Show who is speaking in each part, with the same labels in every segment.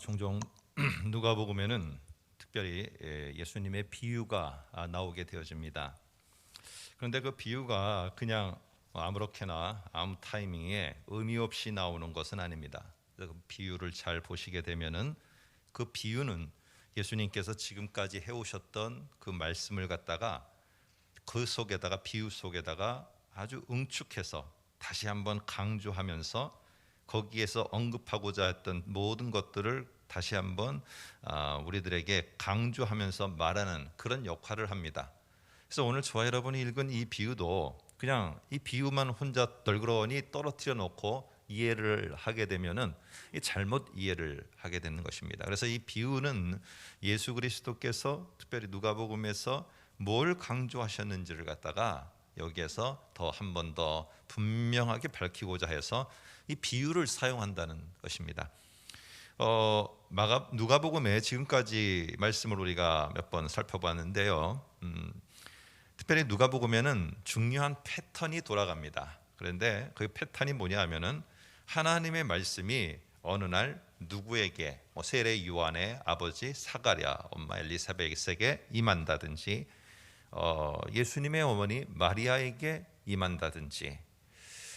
Speaker 1: 종종 누가복음에는 특별히 예수님의 비유가 나오게 되어집니다. 그런데 그 비유가 그냥 아무렇게나 아무 타이밍에 의미 없이 나오는 것은 아닙니다. 그 비유를 잘 보시게 되면은 그 비유는 예수님께서 지금까지 해오셨던 그 말씀을 갖다가 그 속에다가 비유 속에다가 아주 응축해서 다시 한번 강조하면서 거기에서 언급하고자 했던 모든 것들을 다시 한번 우리들에게 강조하면서 말하는 그런 역할을 합니다. 그래서 오늘 저와 여러분이 읽은 이 비유도 그냥 이 비유만 혼자 널그러니 떨어뜨려 놓고 이해를 하게 되면은 잘못 이해를 하게 되는 것입니다. 그래서 이 비유는 예수 그리스도께서 특별히 누가복음에서 뭘 강조하셨는지를 갖다가 여기에서 더 한 번 더 분명하게 밝히고자 해서 이 비유를 사용한다는 것입니다. 누가복음에 지금까지 말씀을 우리가 몇 번 살펴봤는데요. 특별히 누가복음에는 중요한 패턴이 돌아갑니다. 그런데 그 패턴이 뭐냐 하면은 하나님의 말씀이 어느 날 누구에게 세례 요한의 아버지 사가랴, 엄마 엘리사벳에게 임한다든지 예수님의 어머니 마리아에게 임한다든지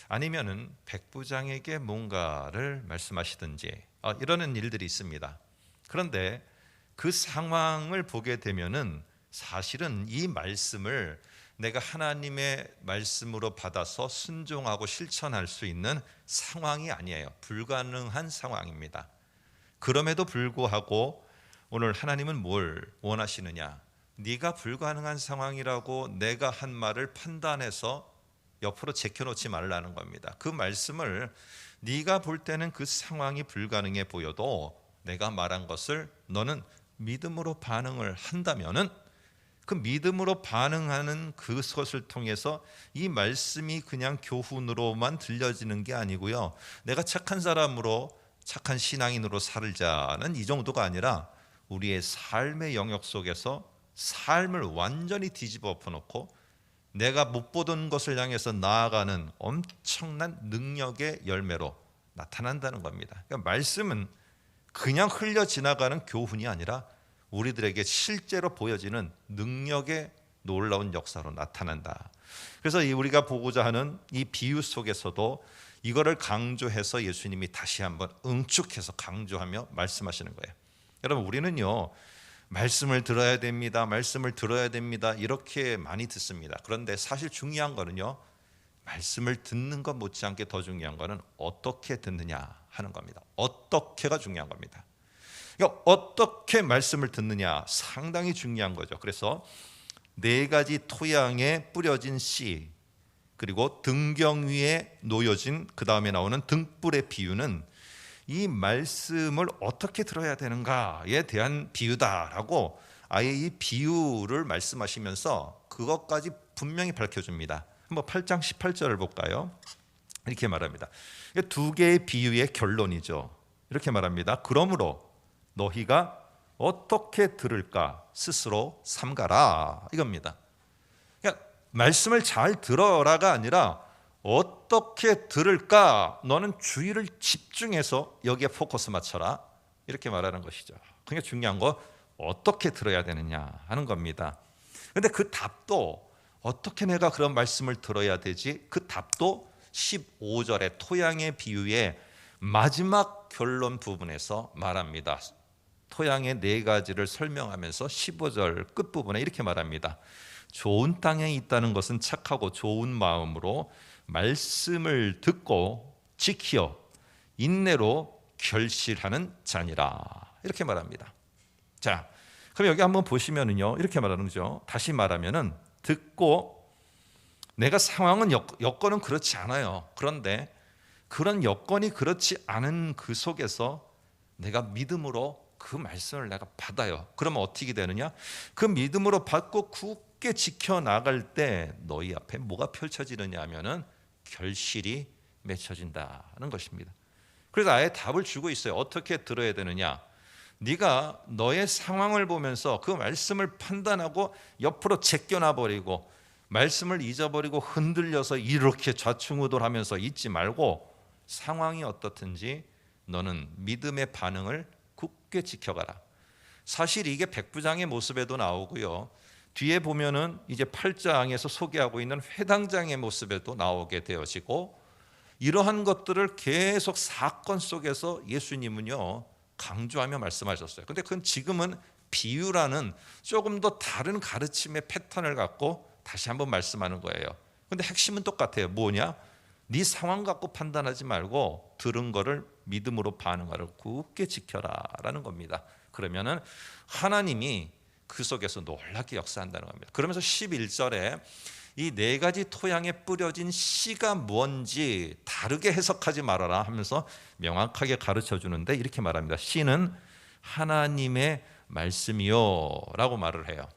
Speaker 1: 아니면은 백부장에게 뭔가를 말씀하시든지 이러는 일들이 있습니다. 그런데 그 상황을 보게 되면은 사실은 이 말씀을 내가 하나님의 말씀으로 받아서 순종하고 실천할 수 있는 상황이 아니에요. 불가능한 상황입니다. 그럼에도 불구하고 오늘 하나님은 뭘 원하시느냐? 네가 불가능한 상황이라고 내가 한 말을 판단해서 옆으로 제껴놓지 말라는 겁니다. 그 말씀을 네가 볼 때는 그 상황이 불가능해 보여도 내가 말한 것을 너는 믿음으로 반응을 한다면은 그 믿음으로 반응하는 그것을 통해서 이 말씀이 그냥 교훈으로만 들려지는 게 아니고요. 내가 착한 사람으로 착한 신앙인으로 살자는 이 정도가 아니라 우리의 삶의 영역 속에서 삶을 완전히 뒤집어 엎어놓고 내가 못 보던 것을 향해서 나아가는 엄청난 능력의 열매로 나타난다는 겁니다. 그러니까 말씀은 그냥 흘려 지나가는 교훈이 아니라 우리들에게 실제로 보여지는 능력의 놀라운 역사로 나타난다. 그래서 우리가 보고자 하는 이 비유 속에서도 이거를 강조해서 예수님이 다시 한번 응축해서 강조하며 말씀하시는 거예요. 여러분, 우리는요 말씀을 들어야 됩니다. 말씀을 들어야 됩니다. 이렇게 많이 듣습니다. 그런데 사실 중요한 거는요, 말씀을 듣는 것 못지않게 더 중요한 거는 어떻게 듣느냐 하는 겁니다. 어떻게가 중요한 겁니다. 그러니까 어떻게 말씀을 듣느냐 상당히 중요한 거죠. 그래서 4가지 토양에 뿌려진 씨, 그리고 등경 위에 놓여진 그 다음에 나오는 등불의 비유는 이 말씀을 어떻게 들어야 되는가에 대한 비유다라고 아예 이 비유를 말씀하시면서 그것까지 분명히 밝혀줍니다. 한번 8장 18절을 볼까요? 이렇게 말합니다. 2개의 비유의 결론이죠. 이렇게 말합니다. 그러므로 너희가 어떻게 들을까 스스로 삼가라 이겁니다. 그러니까 말씀을 잘 들어라가 아니라 어떻게 들을까 너는 주의를 집중해서 여기에 포커스 맞춰라 이렇게 말하는 것이죠. 그러니까 중요한 거 어떻게 들어야 되느냐 하는 겁니다. 그런데 그 답도 어떻게 내가 그런 말씀을 들어야 되지? 그 답도 15절의 토양의 비유의 마지막 결론 부분에서 말합니다. 토양의 4가지를 설명하면서 15절 끝부분에 이렇게 말합니다. 좋은 땅에 있다는 것은 착하고 좋은 마음으로 말씀을 듣고 지켜 인내로 결실하는 자니라 이렇게 말합니다. 자, 그럼 여기 한번 보시면은요 이렇게 말하는 거죠. 다시 말하면은 듣고 내가 상황은 여건은 그렇지 않아요. 그런데 그런 여건이 그렇지 않은 그 속에서 내가 믿음으로 그 말씀을 내가 받아요. 그러면 어떻게 되느냐? 그 믿음으로 받고 굳게 지켜나갈 때 너희 앞에 뭐가 펼쳐지느냐 하면은 결실이 맺혀진다는 것입니다. 그래서 아예 답을 주고 있어요. 어떻게 들어야 되느냐? 네가 너의 상황을 보면서 그 말씀을 판단하고 옆으로 제껴놔버리고 말씀을 잊어버리고 흔들려서 이렇게 좌충우돌하면서 있지 말고 상황이 어떻든지 너는 믿음의 반응을 굳게 지켜가라. 사실 이게 백부장의 모습에도 나오고요. 뒤에 보면은 이제 8장에서 소개하고 있는 회당장의 모습에도 나오게 되어지고, 이러한 것들을 계속 사건 속에서 예수님은요 강조하며 말씀하셨어요. 근데 그건 지금은 비유라는 조금 더 다른 가르침의 패턴을 갖고 다시 한번 말씀하는 거예요. 근데 핵심은 똑같아요. 뭐냐? 네 상황 갖고 판단하지 말고 들은 거를 믿음으로 반응하라. 굳게 지켜라 라는 겁니다. 그러면은 하나님이 그 속에서 놀랍게 역사한다는 겁니다. 그러면서 11절에 이 네 가지 토양에 뿌려진 씨가 뭔지 다르게 해석하지 말아라 하면서 명확하게 가르쳐 주는데, 이렇게 말합니다. 씨는 하나님의 말씀이요 라고 말을 해요.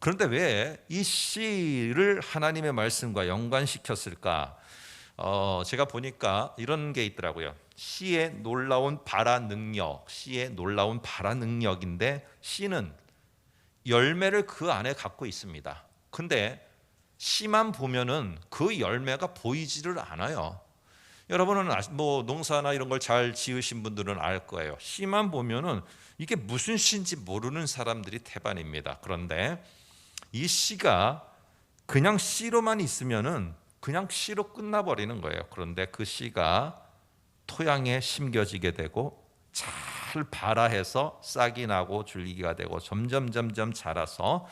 Speaker 1: 그런데 왜 이 씨를 하나님의 말씀과 연관시켰을까? 제가 보니까 이런 게 있더라고요. 씨의 놀라운 발화 능력, 씨의 놀라운 발화 능력인데, 씨는 열매를 그 안에 갖고 있습니다. 근데 씨만 보면은 그 열매가 보이지를 않아요. 여러분은 뭐 농사나 이런 걸 잘 지으신 분들은 알 거예요. 씨만 보면은 이게 무슨 씨인지 모르는 사람들이 태반입니다. 그런데 이 씨가 그냥 씨로만 있으면은 그냥 씨로 끝나버리는 거예요. 그런데 그 씨가 토양에 심겨지게 되고 잘 발화해서 싹이 나고 줄기가 되고 점점 자라서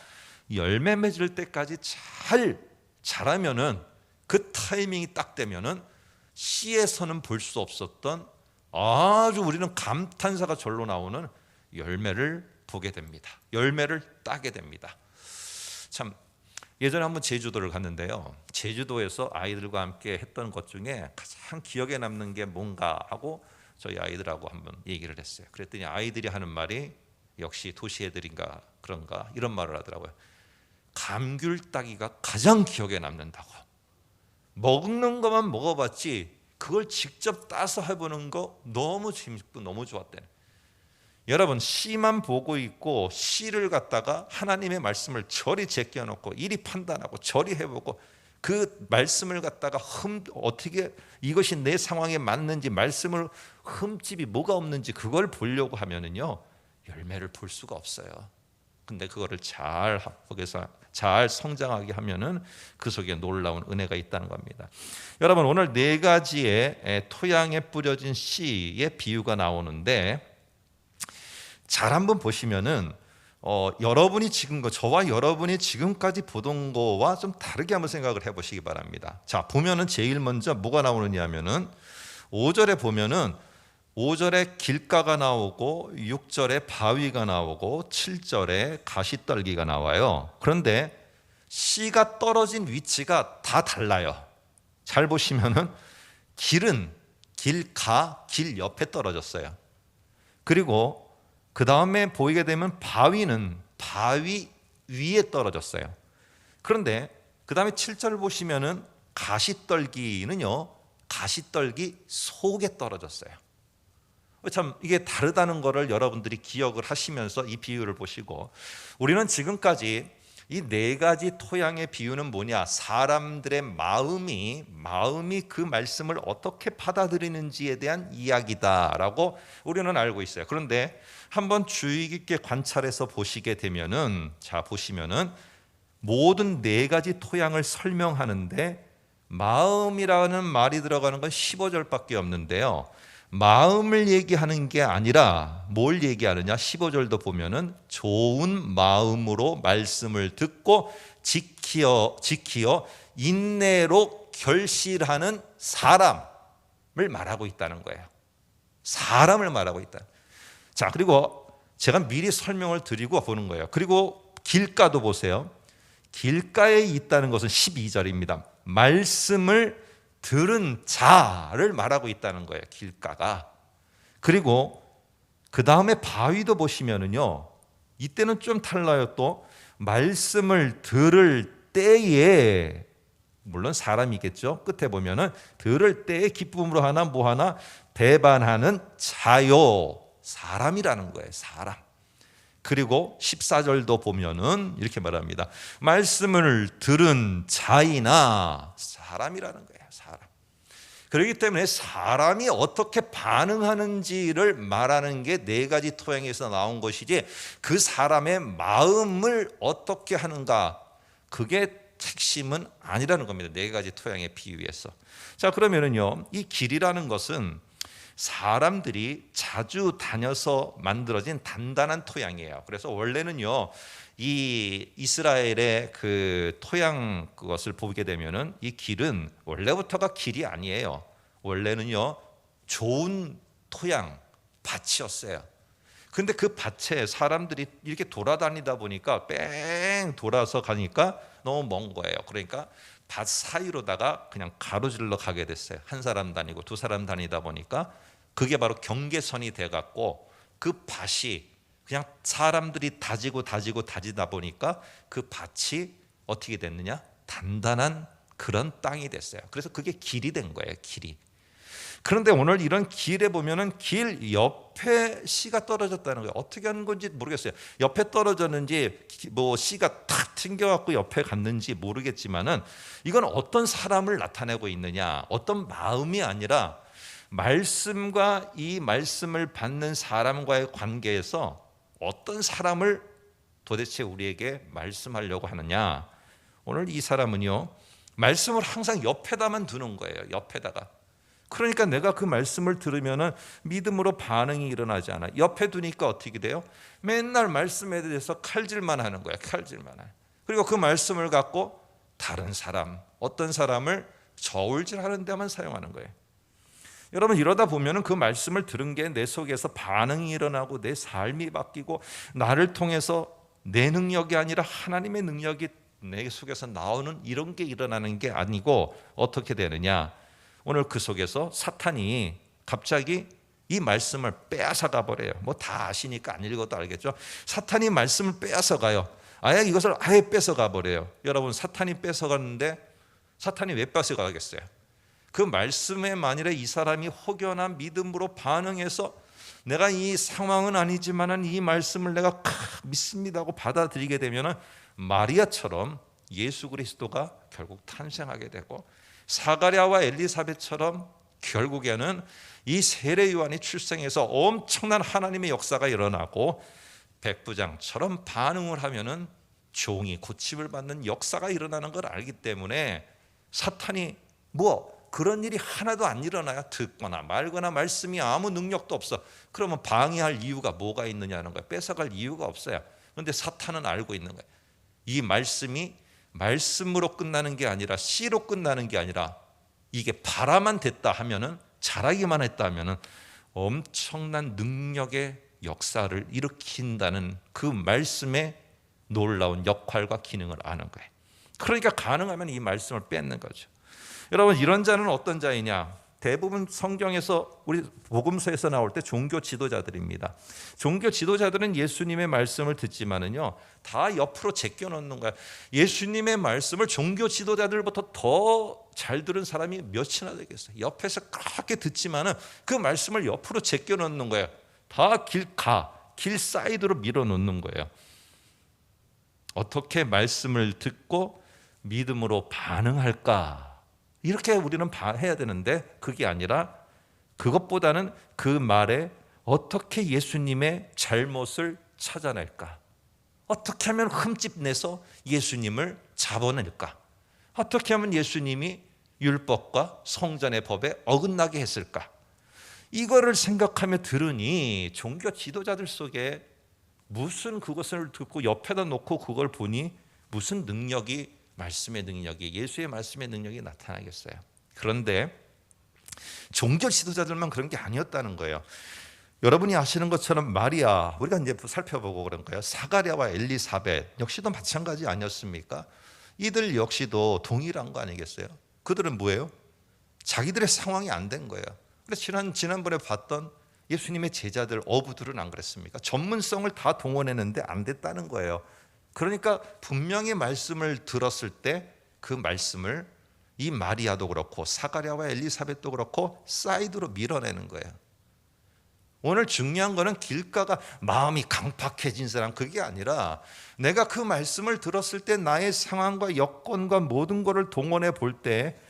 Speaker 1: 열매 맺을 때까지 잘 자라면은, 그 타이밍이 딱 되면은 씨에서는 볼 수 없었던 아주 우리는 감탄사가 절로 나오는 열매를 보게 됩니다. 열매를 따게 됩니다. 참, 예전에 한번 제주도를 갔는데요. 제주도에서 아이들과 함께 했던 것 중에 가장 기억에 남는 게 뭔가 하고 저희 아이들하고 한번 얘기를 했어요. 그랬더니 아이들이 하는 말이 역시 도시 애들인가 그런가 이런 말을 하더라고요. 감귤 따기가 가장 기억에 남는다고. 먹는 것만 먹어봤지 그걸 직접 따서 해보는 거 너무 재밌고 너무 좋았대. 여러분, 씨만 보고 있고 씨를 갖다가 하나님의 말씀을 저리 제껴놓고 이리 판단하고 저리 해보고 그 말씀을 갖다가 어떻게 이것이 내 상황에 맞는지, 말씀을 흠집이 뭐가 없는지 그걸 보려고 하면은요 열매를 볼 수가 없어요. 근데 그거를 잘 합복해서 잘 성장하게 하면은 그 속에 놀라운 은혜가 있다는 겁니다. 여러분, 오늘 네 가지의 토양에 뿌려진 씨의 비유가 나오는데, 잘 한번 보시면은 여러분이 저와 여러분이 지금까지 보던 거와 좀 다르게 한번 생각을 해보시기 바랍니다. 자, 보면은 제일 먼저 뭐가 나오느냐 하면은 5절에 보면은 5절에 길가가 나오고 6절에 바위가 나오고 7절에 가시떨기가 나와요. 그런데 씨가 떨어진 위치가 다 달라요. 잘 보시면은 길은 길 옆에 떨어졌어요. 그리고 그 다음에 보이게 되면 바위는 바위 위에 떨어졌어요. 그런데 그 다음에 7절 보시면은 가시떨기는요 가시떨기 속에 떨어졌어요. 참 이게 다르다는 것을 여러분들이 기억을 하시면서 이 비유를 보시고, 우리는 지금까지 이 네 가지 토양의 비유는 뭐냐, 사람들의 마음이 그 말씀을 어떻게 받아들이는지에 대한 이야기다라고 우리는 알고 있어요. 그런데 한번 주의 깊게 관찰해서 보시게 되면은, 자 보시면은 모든 네 가지 토양을 설명하는데 마음이라는 말이 들어가는 건 15절밖에 없는데요. 마음을 얘기하는 게 아니라 뭘 얘기하느냐, 15절도 보면은 좋은 마음으로 말씀을 듣고 지키어 인내로 결실하는 사람을 말하고 있다는 거예요. 사람을 말하고 있다. 자, 그리고 제가 미리 설명을 드리고 보는 거예요. 그리고 길가도 보세요. 길가에 있다는 것은 12절입니다. 말씀을 들은 자를 말하고 있다는 거예요, 길가가. 그리고 그 다음에 바위도 보시면은요, 이때는 좀 달라요. 또 말씀을 들을 때에, 물론 사람이겠죠. 끝에 보면은 들을 때에 기쁨으로 하나 뭐 하나 배반하는 자요, 사람이라는 거예요, 사람. 그리고 14절도 보면은 이렇게 말합니다. 말씀을 들은 자이나, 사람이라는 거예요, 사람. 그렇기 때문에 사람이 어떻게 반응하는지를 말하는 게 네 가지 토양에서 나온 것이지, 그 사람의 마음을 어떻게 하는가, 그게 핵심은 아니라는 겁니다. 네 가지 토양의 비유에서. 자, 그러면은요, 이 길이라는 것은 사람들이 자주 다녀서 만들어진 단단한 토양이에요. 그래서 원래는요, 이 이스라엘의 그 토양 그것을 보게 되면은 이 길은 원래부터가 길이 아니에요. 원래는요, 좋은 토양 밭이었어요. 근데 그 밭에 사람들이 이렇게 돌아다니다 보니까 뺑 돌아서 가니까 너무 먼 거예요. 그러니까 밭 사이로다가 그냥 가로질러 가게 됐어요. 한 사람 다니고 두 사람 다니다 보니까 그게 바로 경계선이 돼 갖고, 그 밭이 그냥 사람들이 다지다 보니까 그 밭이 어떻게 됐느냐? 단단한 그런 땅이 됐어요. 그래서 그게 길이 된 거예요, 길이. 그런데 오늘 이런 길에 보면은 길 옆에 씨가 떨어졌다는 거예요. 어떻게 하는 건지 모르겠어요. 옆에 떨어졌는지 뭐 씨가 탁 튕겨갖고 옆에 갔는지 모르겠지만은, 이건 어떤 사람을 나타내고 있느냐, 어떤 마음이 아니라 말씀과 이 말씀을 받는 사람과의 관계에서 어떤 사람을 도대체 우리에게 말씀하려고 하느냐. 오늘 이 사람은요, 말씀을 항상 옆에다만 두는 거예요. 옆에다가. 그러니까 내가 그 말씀을 들으면은 믿음으로 반응이 일어나지 않아. 옆에 두니까 어떻게 돼요? 맨날 말씀에 대해서 칼질만 하는 거야. 칼질만 해. 그리고 그 말씀을 갖고 다른 사람, 어떤 사람을 저울질하는 데만 사용하는 거예요. 여러분, 이러다 보면은 그 말씀을 들은 게 내 속에서 반응이 일어나고 내 삶이 바뀌고, 나를 통해서 내 능력이 아니라 하나님의 능력이 내 속에서 나오는 이런 게 일어나는 게 아니고, 어떻게 되느냐? 오늘 그 속에서 사탄이 갑자기 이 말씀을 빼앗아가 버려요. 뭐 다 아시니까 안 읽어도 알겠죠. 사탄이 말씀을 빼앗아가요. 아예 이것을 아예 뺏어가 버려요. 여러분, 사탄이 뺏어갔는데 사탄이 왜 뺏어가겠어요? 그 말씀에 만일에 이 사람이 혹여나 믿음으로 반응해서 내가 이 상황은 아니지만은 이 말씀을 내가 믿습니다 하고 받아들이게 되면은 마리아처럼 예수 그리스도가 결국 탄생하게 되고, 사가랴와 엘리사벳처럼 결국에는 이 세례 요한이 출생해서 엄청난 하나님의 역사가 일어나고, 백부장처럼 반응을 하면은 종이 고침을 받는 역사가 일어나는 걸 알기 때문에, 사탄이 뭐 그런 일이 하나도 안 일어나요. 듣거나 말거나 말씀이 아무 능력도 없어. 그러면 방해할 이유가 뭐가 있느냐는 거예요. 뺏어갈 이유가 없어요. 그런데 사탄은 알고 있는 거예요. 이 말씀이 말씀으로 끝나는 게 아니라 씨로 끝나는 게 아니라, 이게 바라만 됐다 하면은, 자라기만 했다 하면은 엄청난 능력의 역사를 일으킨다는 그 말씀의 놀라운 역할과 기능을 아는 거예요. 그러니까 가능하면 이 말씀을 뺏는 거죠. 여러분, 이런 자는 어떤 자이냐? 대부분 성경에서, 우리 복음서에서 나올 때 종교 지도자들입니다. 종교 지도자들은 예수님의 말씀을 듣지만은요, 다 옆으로 제껴 놓는 거야. 예수님의 말씀을 종교 지도자들부터 더 잘 들은 사람이 몇이나 되겠어요. 옆에서 그렇게 듣지만은 그 말씀을 옆으로 제껴 놓는 거예요. 다 길 사이드로 밀어 놓는 거예요. 어떻게 말씀을 듣고 믿음으로 반응할까? 이렇게 우리는 해야 되는데, 그게 아니라 그것보다는 그 말에 어떻게 예수님의 잘못을 찾아낼까? 어떻게 하면 흠집 내서 예수님을 잡아낼까? 어떻게 하면 예수님이 율법과 성전의 법에 어긋나게 했을까? 이거를 생각하며 들으니 종교 지도자들 속에 무슨 그것을 듣고 옆에다 놓고 그걸 보니 무슨 능력이, 말씀의 능력이, 예수의 말씀의 능력이 나타나겠어요. 그런데 종교 지도자들만 그런 게 아니었다는 거예요. 여러분이 아시는 것처럼 마리아, 우리가 이제 살펴보고 그런 거예요. 사가랴와 엘리사벳 역시도 마찬가지 아니었습니까? 이들 역시도 동일한 거 아니겠어요? 그들은 뭐예요? 자기들의 상황이 안 된 거예요. 그래서 지난번에 봤던 예수님의 제자들, 어부들은 안 그랬습니까? 전문성을 다 동원했는데 안 됐다는 거예요. 그러니까 분명히 말씀을 들었을 때 그 말씀을 이 마리아도 그렇고 사가랴와 엘리사벳도 그렇고 사이드로 밀어내는 거예요. 오늘 중요한 거는 길가가 마음이 강팍해진 사람, 그게 아니라 내가 그 말씀을 들었을 때 나의 상황과 여건과 모든 것을 동원해 볼 때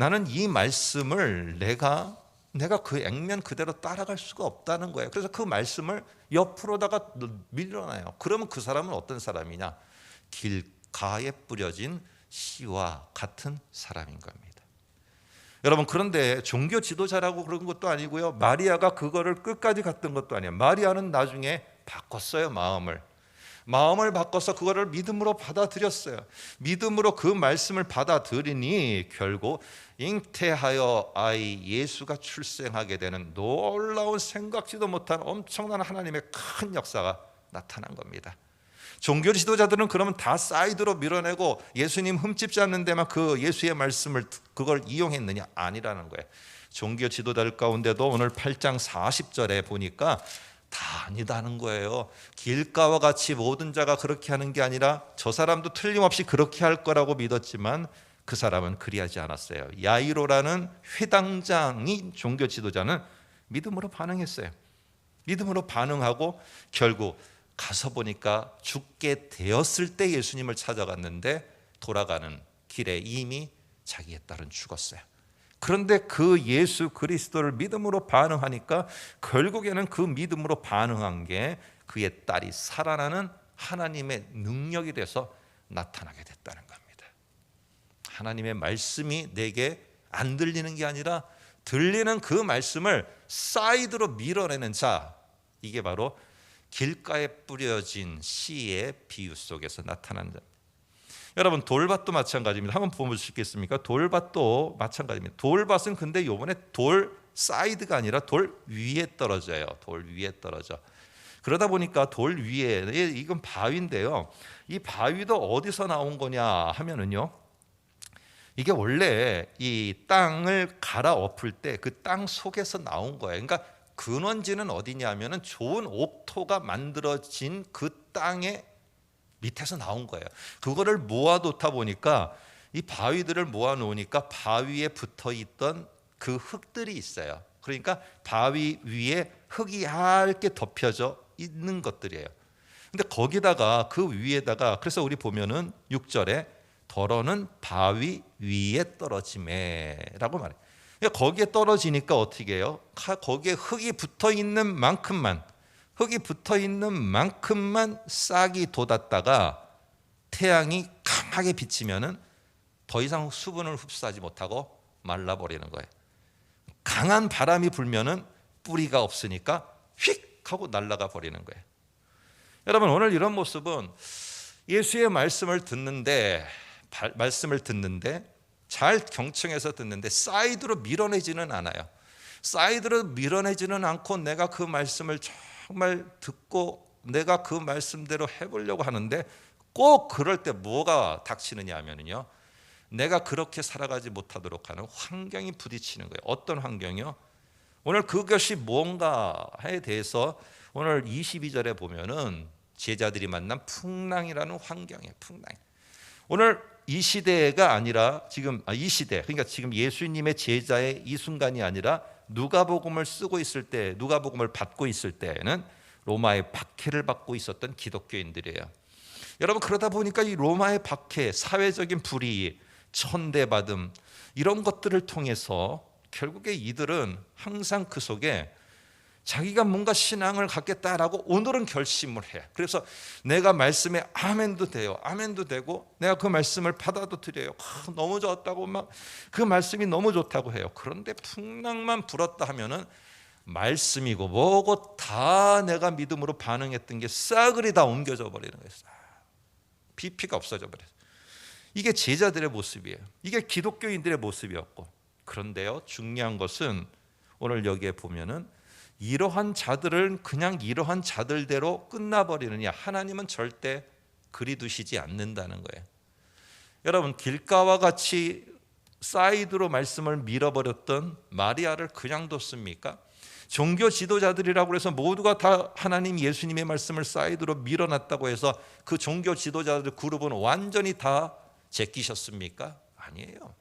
Speaker 1: 나는 이 말씀을 내가 그 액면 그대로 따라갈 수가 없다는 거예요. 그래서 그 말씀을 옆으로다가 밀어놔요. 그러면 그 사람은 어떤 사람이냐? 길가에 뿌려진 씨와 같은 사람인 겁니다. 여러분, 그런데 종교 지도자라고 그런 것도 아니고요, 마리아가 그거를 끝까지 갔던 것도 아니에요. 마리아는 나중에 바꿨어요. 마음을 바꿔서 그거를 믿음으로 받아들였어요. 믿음으로 그 말씀을 받아들이니 결국 잉태하여 아이 예수가 출생하게 되는 놀라운, 생각지도 못한 엄청난 하나님의 큰 역사가 나타난 겁니다. 종교 지도자들은 그러면 다 사이드로 밀어내고 예수님 흠집지 않는 데만 그 예수의 말씀을 그걸 이용했느냐? 아니라는 거예요. 종교 지도자들 가운데도 오늘 8장 40절에 보니까 다 아니다는 거예요. 길가와 같이 모든 자가 그렇게 하는 게 아니라 저 사람도 틀림없이 그렇게 할 거라고 믿었지만 그 사람은 그리하지 않았어요. 야이로라는 회당장이 종교 지도자는 믿음으로 반응했어요. 믿음으로 반응하고 결국 가서 보니까 죽게 되었을 때 예수님을 찾아갔는데 돌아가는 길에 이미 자기의 딸은 죽었어요. 그런데 그 예수 그리스도를 믿음으로 반응하니까 결국에는 그 믿음으로 반응한 게 그의 딸이 살아나는 하나님의 능력이 돼서 나타나게 됐다는 겁니다. 하나님의 말씀이 내게 안 들리는 게 아니라 들리는 그 말씀을 사이드로 밀어내는 자, 이게 바로 길가에 뿌려진 씨의 비유 속에서 나타난 자. 여러분, 돌밭도 마찬가지입니다. 한번 보시겠습니까? 돌밭도 마찬가지입니다. 돌밭은 근데 요번에 돌 사이드가 아니라 돌 위에 떨어져요. 돌 위에 떨어져. 그러다 보니까 돌 위에, 이건 바위인데요, 이 바위도 어디서 나온 거냐 하면은요, 이게 원래 이 땅을 갈아 엎을 때 그 땅 속에서 나온 거예요. 그러니까 근원지는 어디냐 하면은 좋은 옥토가 만들어진 그 땅의 밑에서 나온 거예요. 그거를 모아놓다 보니까 이 바위들을 모아놓으니까 바위에 붙어있던 그 흙들이 있어요. 그러니까 바위 위에 흙이 얇게 덮여져 있는 것들이에요. 근데 거기다가 그 위에다가, 그래서 우리 보면은 6절에 더러는 바위 위에 떨어지매라고 말해요. 거기에 떨어지니까 어떻게 해요? 거기에 흙이 붙어있는 만큼만 싹이 돋았다가 태양이 강하게 비치면은 더 이상 수분을 흡수하지 못하고 말라버리는 거예요. 강한 바람이 불면은 뿌리가 없으니까 휙 하고 날아가 버리는 거예요. 여러분, 오늘 이런 모습은 예수의 말씀을 듣는데 잘 경청해서 듣는데 사이드로 밀어내지는 않아요. 사이드로 밀어내지는 않고 내가 그 말씀을 정말 듣고 내가 그 말씀대로 해보려고 하는데 꼭 그럴 때 뭐가 닥치느냐 하면요, 내가 그렇게 살아가지 못하도록 하는 환경이 부딪히는 거예요. 어떤 환경이요? 오늘 그것이 뭔가에 대해서 오늘 22절에 보면은 제자들이 만난 풍랑이라는 환경이에요. 풍랑. 오늘 이 시대가 아니라 이 시대, 그러니까 지금 예수님의 제자의 이 순간이 아니라 누가복음을 쓰고 있을 때, 누가복음을 받고 있을 때에는 로마의 박해를 받고 있었던 기독교인들이에요. 여러분, 그러다 보니까 이 로마의 박해, 사회적인 불이익, 천대받음, 이런 것들을 통해서 결국에 이들은 항상 그 속에 자기가 뭔가 신앙을 갖겠다라고 오늘은 결심을 해. 그래서 내가 말씀에 아멘도 돼요. 아멘도 되고 내가 그 말씀을 받아도 드려요. 너무 좋았다고 막 그 말씀이 너무 좋다고 해요. 그런데 풍랑만 불었다 하면은 말씀이고 뭐고 다 내가 믿음으로 반응했던 게 싸그리 다 옮겨져 버리는 거예요. 비피가 없어져 버려요. 이게 제자들의 모습이에요. 이게 기독교인들의 모습이었고, 그런데요, 중요한 것은 오늘 여기에 보면은 이러한 자들은 그냥 이러한 자들대로 끝나버리느냐? 하나님은 절대 그리 두시지 않는다는 거예요. 여러분, 길가와 같이 사이드로 말씀을 밀어버렸던 마리아를 그냥 뒀습니까? 종교 지도자들이라고 해서 모두가 다 하나님 예수님의 말씀을 사이드로 밀어놨다고 해서 그 종교 지도자들 그룹은 완전히 다 제끼셨습니까? 아니에요.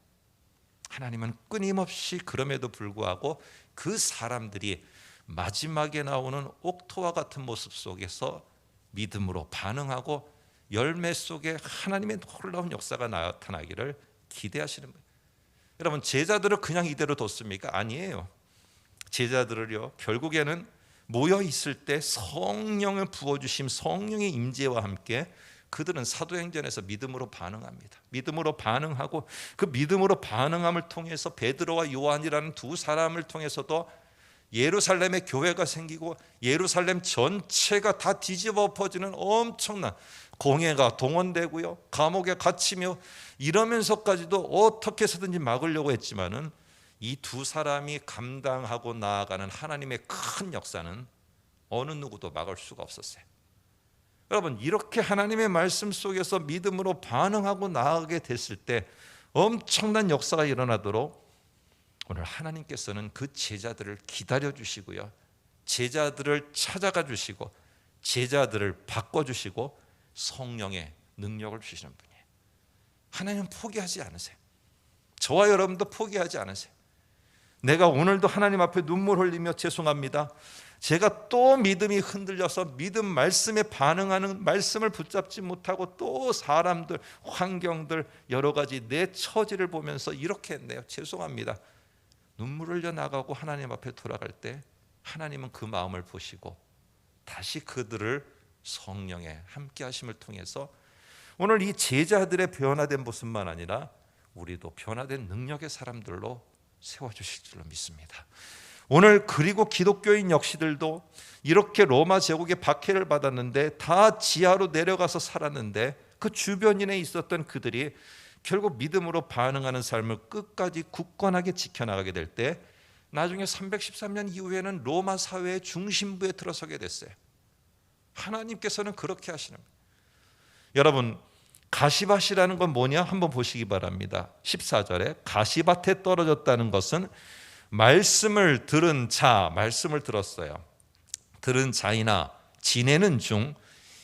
Speaker 1: 하나님은 끊임없이 그럼에도 불구하고 그 사람들이 마지막에 나오는 옥토와 같은 모습 속에서 믿음으로 반응하고 열매 속에 하나님의 놀라운 역사가 나타나기를 기대하시는 거예요. 여러분, 제자들을 그냥 이대로 뒀습니까? 아니에요. 제자들을요, 결국에는 모여 있을 때 성령을 부어주심, 성령의 임재와 함께 그들은 사도행전에서 믿음으로 반응합니다. 믿음으로 반응하고 그 믿음으로 반응함을 통해서 베드로와 요한이라는 두 사람을 통해서도 예루살렘에 교회가 생기고 예루살렘 전체가 다 뒤집어 엎어지는 엄청난 공회가 동원되고요, 감옥에 갇히며 이러면서까지도 어떻게 해서든지 막으려고 했지만은 이 두 사람이 감당하고 나아가는 하나님의 큰 역사는 어느 누구도 막을 수가 없었어요. 여러분, 이렇게 하나님의 말씀 속에서 믿음으로 반응하고 나아가게 됐을 때 엄청난 역사가 일어나도록 오늘 하나님께서는 그 제자들을 기다려 주시고요, 제자들을 찾아가 주시고 제자들을 바꿔주시고 성령의 능력을 주시는 분이에요. 하나님은 포기하지 않으세요. 저와 여러분도 포기하지 않으세요. 내가 오늘도 하나님 앞에 눈물 흘리며 죄송합니다, 제가 또 믿음이 흔들려서 믿음 말씀에 반응하는, 말씀을 붙잡지 못하고 또 사람들, 환경들, 여러 가지 내 처지를 보면서 이렇게 했네요, 죄송합니다. 눈물 흘려 나가고 하나님 앞에 돌아갈 때 하나님은 그 마음을 보시고 다시 그들을 성령의 함께 하심을 통해서 오늘 이 제자들의 변화된 모습만 아니라 우리도 변화된 능력의 사람들로 세워주실 줄로 믿습니다. 오늘 그리고 기독교인 역시들도 이렇게 로마 제국의 박해를 받았는데 다 지하로 내려가서 살았는데 그 주변인에 있었던 그들이 결국 믿음으로 반응하는 삶을 끝까지 굳건하게 지켜나가게 될 때 나중에 313년 이후에는 로마 사회의 중심부에 들어서게 됐어요. 하나님께서는 그렇게 하시는 거예요. 여러분, 가시밭이라는 건 뭐냐 한번 보시기 바랍니다. 14절에 가시밭에 떨어졌다는 것은 말씀을 들은 자, 말씀을 들었어요. 들은 자이나 지내는 중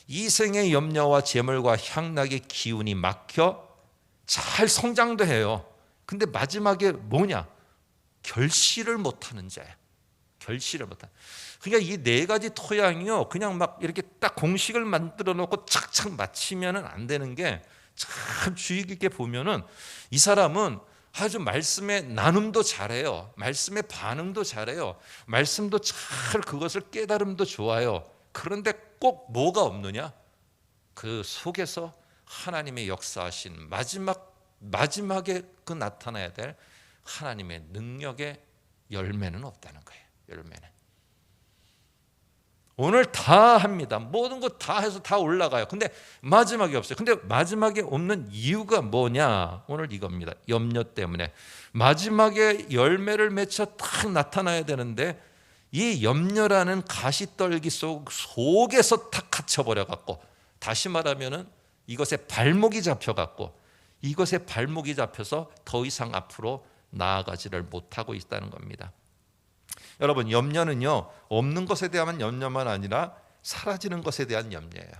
Speaker 1: 이생의 염려와 재물과 향락의 기운이 막혀 잘 성장도 해요. 근데 마지막에 뭐냐? 결실을 못하는 자예요. 결실을 못하는. 그러니까 이 네 가지 토양이요, 그냥 막 이렇게 딱 공식을 만들어 놓고 착착 맞추면은 안 되는 게, 참 주의 깊게 보면은 이 사람은 아주 말씀의 나눔도 잘해요. 말씀의 반응도 잘해요. 말씀도 잘 그것을 깨달음도 좋아요. 그런데 꼭 뭐가 없느냐? 그 속에서 하나님의 역사하신 마지막에 그 나타나야 될 하나님의 능력의 열매는 없다는 거예요. 열매는. 오늘 다 합니다. 모든 것 다 해서 다 올라가요. 근데 마지막이 없어요. 근데 마지막에 없는 이유가 뭐냐? 오늘 이겁니다. 염려 때문에. 마지막에 열매를 맺혀 딱 나타나야 되는데 이 염려라는 가시떨기 속에서 탁 갇혀버려갖고, 다시 말하면은 이것에 발목이 잡혀갖고, 이것에 발목이 잡혀서 더 이상 앞으로 나아가지를 못하고 있다는 겁니다. 여러분, 염려는요, 없는 것에 대한 염려만 아니라 사라지는 것에 대한 염려예요.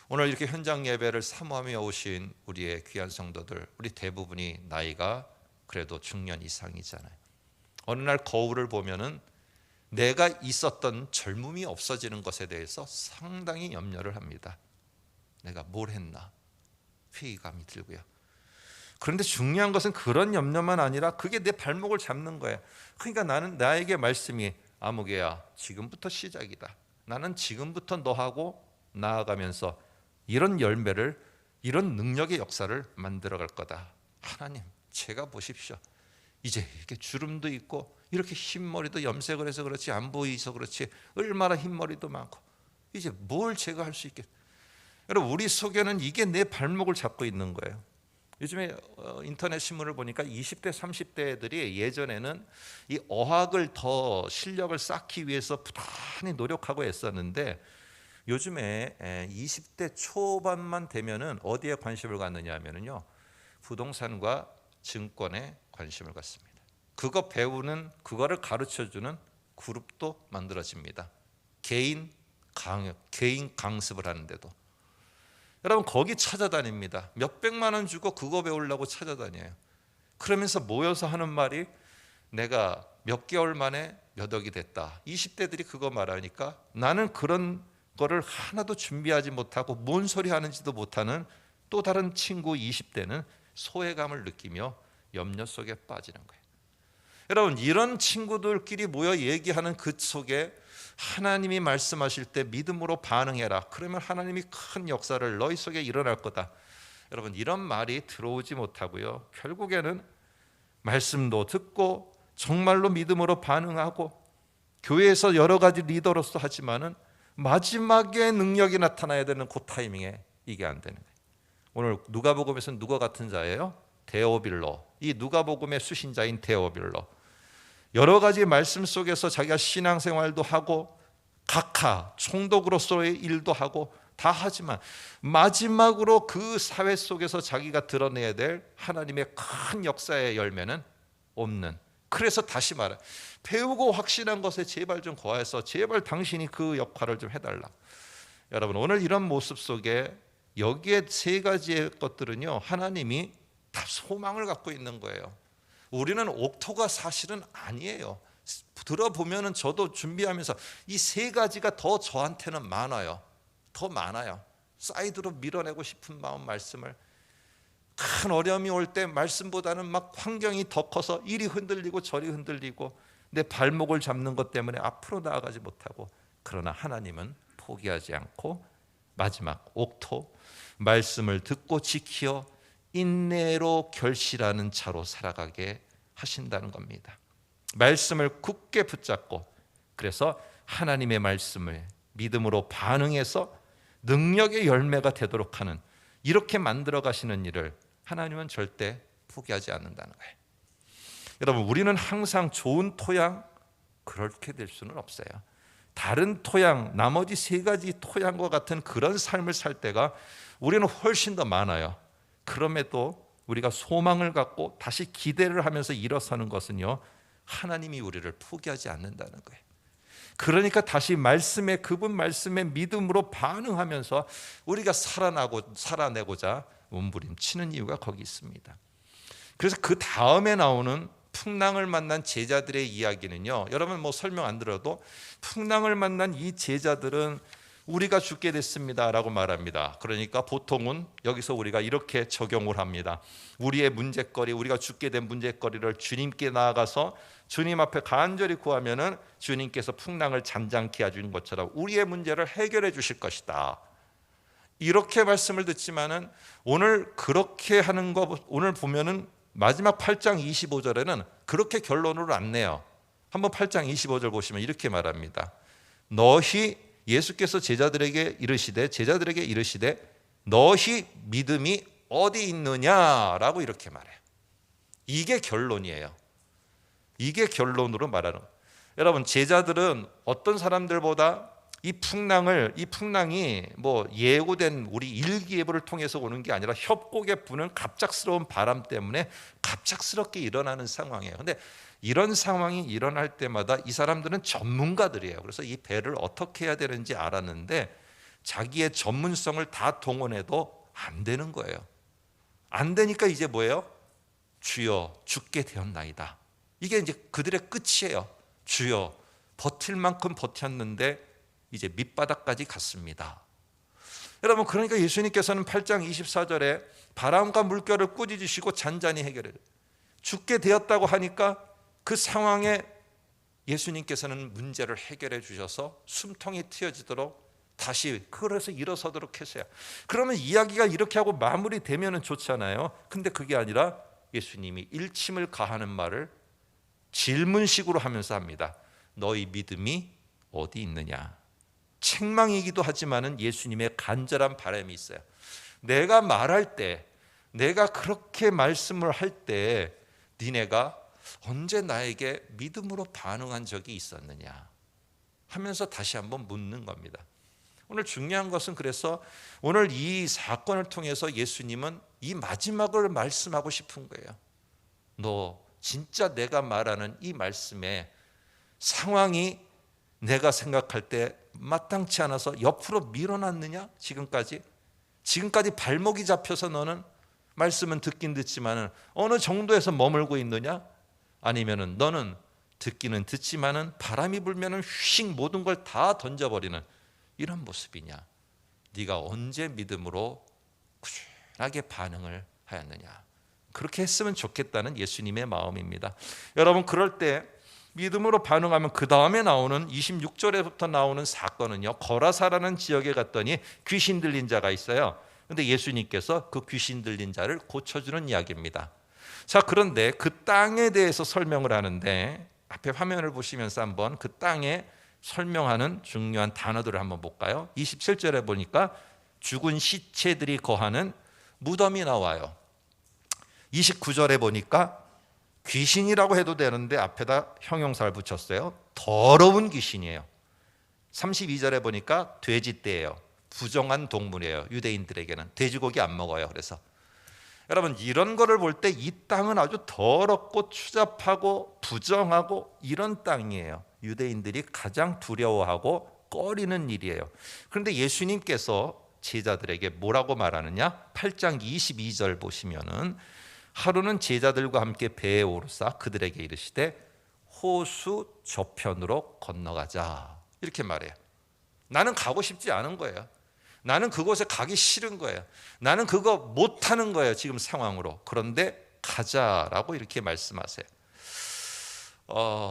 Speaker 1: 오늘 이렇게 현장 예배를 사모하며 오신 우리의 귀한 성도들, 우리 대부분이 나이가 그래도 중년 이상이잖아요. 어느 날 거울을 보면은 내가 있었던 젊음이 없어지는 것에 대해서 상당히 염려를 합니다. 내가 뭘 했나? 회의감이 들고요. 그런데 중요한 것은 그런 염려만 아니라 그게 내 발목을 잡는 거예요. 그러니까 나는, 나에게 말씀이 아무개야, 지금부터 시작이다. 나는 지금부터 너하고 나아가면서 이런 열매를, 이런 능력의 역사를 만들어갈 거다. 하나님, 제가 보십시오. 이제 이렇게 주름도 있고 이렇게 흰머리도 염색을 해서 그렇지, 안 보이서 그렇지, 얼마나 흰머리도 많고, 이제 뭘 제가 할 수 있겠. 여러분, 우리 속에는 이게 내 발목을 잡고 있는 거예요. 요즘에 인터넷 신문을 보니까 20대 30대 애들이 예전에는 이 어학을 더 실력을 쌓기 위해서 부단히 노력하고 애썼는데 요즘에 20대 초반만 되면은 어디에 관심을 갖느냐 하면은요, 부동산과 증권에 관심을 갖습니다. 그거 배우는, 그거를 가르쳐주는 그룹도 만들어집니다. 개인 강습을 하는데도. 여러분, 거기 찾아다닙니다. 몇백만 원 주고 그거 배우려고 찾아다녀요. 그러면서 모여서 하는 말이, 내가 몇 개월 만에 몇 억이 됐다. 20대들이 그거 말하니까 나는 그런 거를 하나도 준비하지 못하고 뭔 소리 하는지도 못하는 또 다른 친구 20대는 소외감을 느끼며 염려 속에 빠지는 거예요. 여러분, 이런 친구들끼리 모여 얘기하는 그 속에 하나님이 말씀하실 때 믿음으로 반응해라. 그러면 하나님이 큰 역사를 너희 속에 일어날 거다. 여러분, 이런 말이 들어오지 못하고요, 결국에는 말씀도 듣고 정말로 믿음으로 반응하고 교회에서 여러 가지 리더로서 하지만은 마지막에 능력이 나타나야 되는 그 타이밍에 이게 안 되는 거예요. 오늘 누가복음에서는 누가 같은 자예요? 데오빌로. 이 누가복음의 수신자인 데오빌로. 여러 가지 말씀 속에서 자기가 신앙생활도 하고 각하 총독으로서의 일도 하고 다 하지만 마지막으로 그 사회 속에서 자기가 드러내야 될 하나님의 큰 역사의 열매는 없는. 그래서 다시 말해, 배우고 확신한 것에 제발 좀 거해서 제발 당신이 그 역할을 좀 해달라. 여러분, 오늘 이런 모습 속에 여기에 세 가지의 것들은요, 하나님이 다 소망을 갖고 있는 거예요. 우리는 옥토가 사실은 아니에요. 들어보면은 저도 준비하면서 이 세 가지가 더 저한테는 많아요. 더 많아요. 사이드로 밀어내고 싶은 마음, 말씀을. 큰 어려움이 올 때 말씀보다는 막 환경이 더 커서 이리 흔들리고 저리 흔들리고 내 발목을 잡는 것 때문에 앞으로 나아가지 못하고, 그러나 하나님은 포기하지 않고 마지막 옥토, 말씀을 듣고 지키어 인내로 결실하는 자로 살아가게 하신다는 겁니다. 말씀을 굳게 붙잡고, 그래서 하나님의 말씀을 믿음으로 반응해서 능력의 열매가 되도록 하는, 이렇게 만들어 가시는 일을 하나님은 절대 포기하지 않는다는 거예요. 여러분, 우리는 항상 좋은 토양, 그렇게 될 수는 없어요. 다른 토양, 나머지 세 가지 토양과 같은 그런 삶을 살 때가 우리는 훨씬 더 많아요. 그럼에도 우리가 소망을 갖고 다시 기대를 하면서 일어서는 것은요, 하나님이 우리를 포기하지 않는다는 거예요. 그러니까 다시 말씀에, 그분 말씀에 믿음으로 반응하면서 우리가 살아내고자 몸부림치는 이유가 거기 있습니다. 그래서 그 다음에 나오는 풍랑을 만난 제자들의 이야기는요, 여러분 뭐 설명 안 들어도 풍랑을 만난 이 제자들은 우리가 죽게 됐습니다 라고 말합니다. 그러니까 보통은 여기서 우리가 이렇게 적용을 합니다. 우리의 문제거리, 우리가 죽게 된 문제거리를 주님께 나아가서 주님 앞에 간절히 구하면은 주님께서 풍랑을 잠잠케 해주는 것처럼 우리의 문제를 해결해 주실 것이다, 이렇게 말씀을 듣지만은 오늘 그렇게 하는 거, 오늘 보면은 마지막 8장 25절에는 그렇게 결론으로 안 내요. 한번 8장 25절 보시면 이렇게 말합니다. 너희, 예수께서 제자들에게 이르시되 너희 믿음이 어디 있느냐라고 이렇게 말해요. 이게 결론이에요. 이게 결론으로 말하는 거예요. 여러분, 제자들은 어떤 사람들보다 이 풍랑이 뭐 예고된 우리 일기예보를 통해서 오는 게 아니라 협곡에 부는 갑작스러운 바람 때문에 갑작스럽게 일어나는 상황이에요. 근데 이런 상황이 일어날 때마다 이 사람들은 전문가들이에요. 그래서 이 배를 어떻게 해야 되는지 알았는데 자기의 전문성을 다 동원해도 안 되는 거예요. 안 되니까 이제 뭐예요? 주여, 죽게 되었나이다. 이게 이제 그들의 끝이에요. 주여, 버틸 만큼 버텼는데 이제 밑바닥까지 갔습니다. 여러분, 그러니까 예수님께서는 8장 24절에 바람과 물결을 꾸짖으시고 잔잔히 해결해요. 죽게 되었다고 하니까 그 상황에 예수님께서는 문제를 해결해 주셔서 숨통이 트여지도록 다시, 그래서 일어서도록 했어요. 그러면 이야기가 이렇게 하고 마무리되면 좋잖아요. 근데 그게 아니라 예수님이 일침을 가하는 말을 질문식으로 하면서 합니다. 너희 믿음이 어디 있느냐. 책망이기도 하지만은 예수님의 간절한 바람이 있어요. 내가 말할 때, 내가 그렇게 말씀을 할 때 니네가 언제 나에게 믿음으로 반응한 적이 있었느냐 하면서 다시 한번 묻는 겁니다. 오늘 중요한 것은, 그래서 오늘 이 사건을 통해서 예수님은 이 마지막을 말씀하고 싶은 거예요. 너 진짜 내가 말하는 이 말씀에 상황이 내가 생각할 때 마땅치 않아서 옆으로 밀어놨느냐? 지금까지 발목이 잡혀서 너는 말씀은 듣긴 듣지만은 어느 정도에서 머물고 있느냐? 아니면은 너는 듣기는 듣지만은 바람이 불면은 휙 모든 걸 다 던져버리는 이런 모습이냐? 네가 언제 믿음으로 꾸준하게 반응을 하였느냐?
Speaker 2: 그렇게 했으면 좋겠다는 예수님의 마음입니다. 여러분, 그럴 때 믿음으로 반응하면 그 다음에 나오는 26절에부터 나오는 사건은요, 거라사라는 지역에 갔더니 귀신 들린 자가 있어요. 그런데 예수님께서 그 귀신 들린 자를 고쳐주는 이야기입니다. 자, 그런데 그 땅에 대해서 설명을 하는데 앞에 화면을 보시면서 한번 그 땅에 설명하는 중요한 단어들을 한번 볼까요? 27절에 보니까 죽은 시체들이 거하는 무덤이 나와요. 29절에 보니까 귀신이라고 해도 되는데 앞에다 형용사를 붙였어요. 더러운 귀신이에요. 32절에 보니까 돼지떼예요. 부정한 동물이에요. 유대인들에게는 돼지고기 안 먹어요. 그래서 여러분, 이런 거를 볼 때 이 땅은 아주 더럽고 추잡하고 부정하고 이런 땅이에요. 유대인들이 가장 두려워하고 꺼리는 일이에요. 그런데 예수님께서 제자들에게 뭐라고 말하느냐? 8장 22절 보시면은 하루는 제자들과 함께 배에 오르사 그들에게 이르시되 호수 저편으로 건너가자, 이렇게 말해요. 나는 가고 싶지 않은 거예요. 나는 그곳에 가기 싫은 거예요. 나는 그거 못하는 거예요, 지금 상황으로. 그런데 가자라고 이렇게 말씀하세요.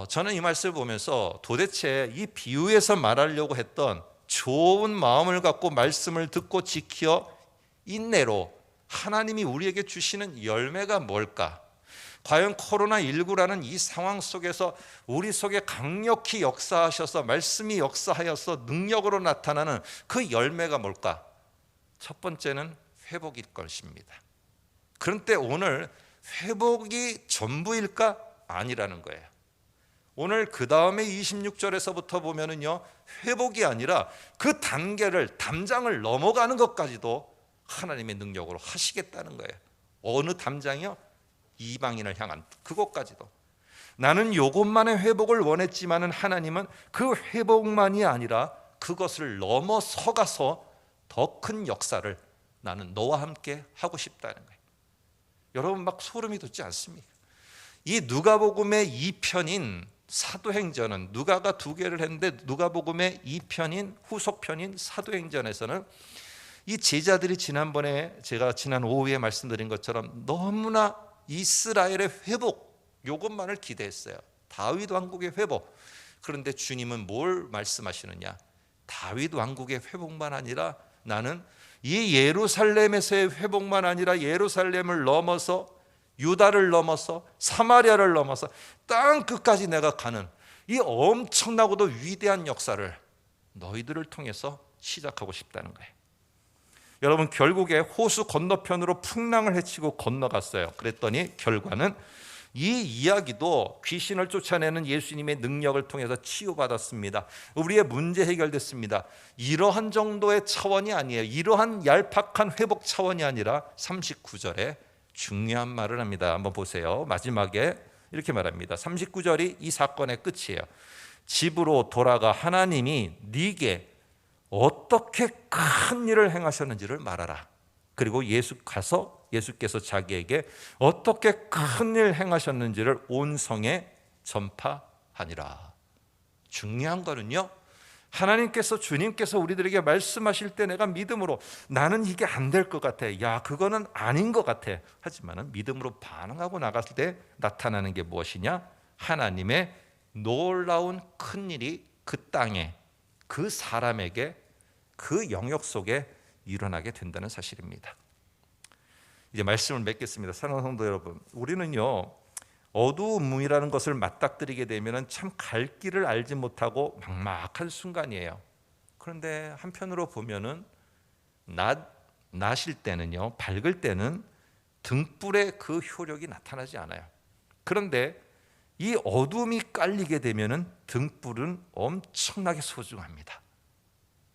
Speaker 2: 저는 이 말씀을 보면서 도대체 이 비유에서 말하려고 했던 좋은 마음을 갖고 말씀을 듣고 지켜 인내로 하나님이 우리에게 주시는 열매가 뭘까? 과연 코로나19라는 이 상황 속에서 우리 속에 강력히 역사하셔서 말씀이 역사하여서 능력으로 나타나는 그 열매가 뭘까? 첫 번째는 회복일 것입니다. 그런데 오늘 회복이 전부일까? 아니라는 거예요. 오늘 그 다음에 26절에서부터 보면은요, 회복이 아니라 그 단계를, 담장을 넘어가는 것까지도 하나님의 능력으로 하시겠다는 거예요. 어느 담장이요? 이방인을 향한 그것까지도. 나는 요것만의 회복을 원했지만은 하나님은 그 회복만이 아니라 그것을 넘어서가서 더 큰 역사를 나는 너와 함께 하고 싶다는 거예요. 여러분, 막 소름이 돋지 않습니까? 이 누가복음의 2편인 사도행전은, 누가가 2개를 했는데 누가복음의 2편인 후속편인 사도행전에서는 이 제자들이 지난번에 제가 지난 오후에 말씀드린 것처럼 너무나 이스라엘의 회복, 이것만을 기대했어요. 다윗 왕국의 회복. 그런데 주님은 뭘 말씀하시느냐? 다윗 왕국의 회복만 아니라 나는 이 예루살렘에서의 회복만 아니라 예루살렘을 넘어서 유다를 넘어서 사마리아를 넘어서 땅 끝까지 내가 가는 이 엄청나고도 위대한 역사를 너희들을 통해서 시작하고 싶다는 거예요. 여러분, 결국에 호수 건너편으로 풍랑을 헤치고 건너갔어요. 그랬더니 결과는 이 이야기도 귀신을 쫓아내는 예수님의 능력을 통해서 치유받았습니다. 우리의 문제 해결됐습니다. 이러한 정도의 차원이 아니에요. 이러한 얄팍한 회복 차원이 아니라 39절에 중요한 말을 합니다. 한번 보세요. 마지막에 이렇게 말합니다. 39절이 이 사건의 끝이에요. 집으로 돌아가 하나님이 네게 어떻게 큰 일을 행하셨는지를 말하라. 그리고 예수께서 자기에게 어떻게 큰 일 행하셨는지를 온 성에 전파하니라. 중요한 거는요, 하나님께서, 주님께서 우리들에게 말씀하실 때 내가 믿음으로 나는 이게 안 될 것 같아, 야 그거는 아닌 것 같아 하지만 믿음으로 반응하고 나갔을 때 나타나는 게 무엇이냐? 하나님의 놀라운 큰 일이 그 땅에, 그 사람에게, 그 영역 속에 일어나게 된다는 사실입니다. 이제 말씀을 맺겠습니다. 사랑하는 성도 여러분, 우리는요 어두움이라는 것을 맞닥뜨리게 되면 참 갈 길을 알지 못하고 막막한 순간이에요. 그런데 한편으로 보면은 낮일 때는요, 밝을 때는 등불의 그 효력이 나타나지 않아요. 그런데 이 어둠이 깔리게 되면은 등불은 엄청나게 소중합니다.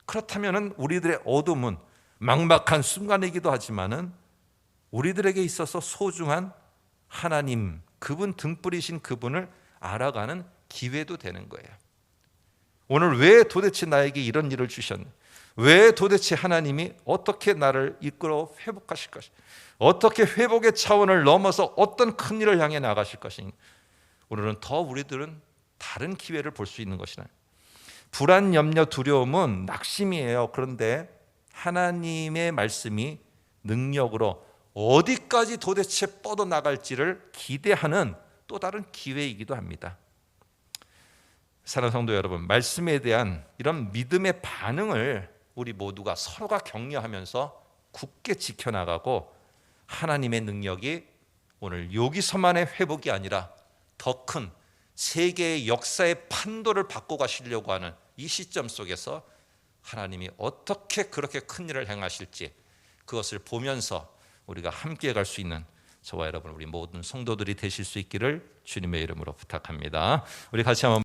Speaker 2: 그렇다면은 우리들의 어둠은 막막한 순간이기도 하지만은 우리들에게 있어서 소중한 하나님, 그분 등불이신 그분을 알아가는 기회도 되는 거예요. 오늘 왜 도대체 나에게 이런 일을 주셨나? 왜 도대체 하나님이 어떻게 나를 이끌어 회복하실 것인가? 어떻게 회복의 차원을 넘어서 어떤 큰 일을 향해 나가실 것인가? 오늘은 더 우리들은 다른 기회를 볼 수 있는 것이나, 불안, 염려, 두려움은 낙심이에요. 그런데 하나님의 말씀이 능력으로 어디까지 도대체 뻗어나갈지를 기대하는 또 다른 기회이기도 합니다. 사랑하는 성도 여러분, 말씀에 대한 이런 믿음의 반응을 우리 모두가 서로가 격려하면서 굳게 지켜나가고 하나님의 능력이 오늘 여기서만의 회복이 아니라 더 큰 세계의 역사의 판도를 바꿔가시려고 하는 이 시점 속에서 하나님이 어떻게 그렇게 큰 일을 행하실지 그것을 보면서 우리가 함께 갈 수 있는 저와 여러분 우리 모든 성도들이 되실 수 있기를 주님의 이름으로 부탁합니다. 우리 같이 한번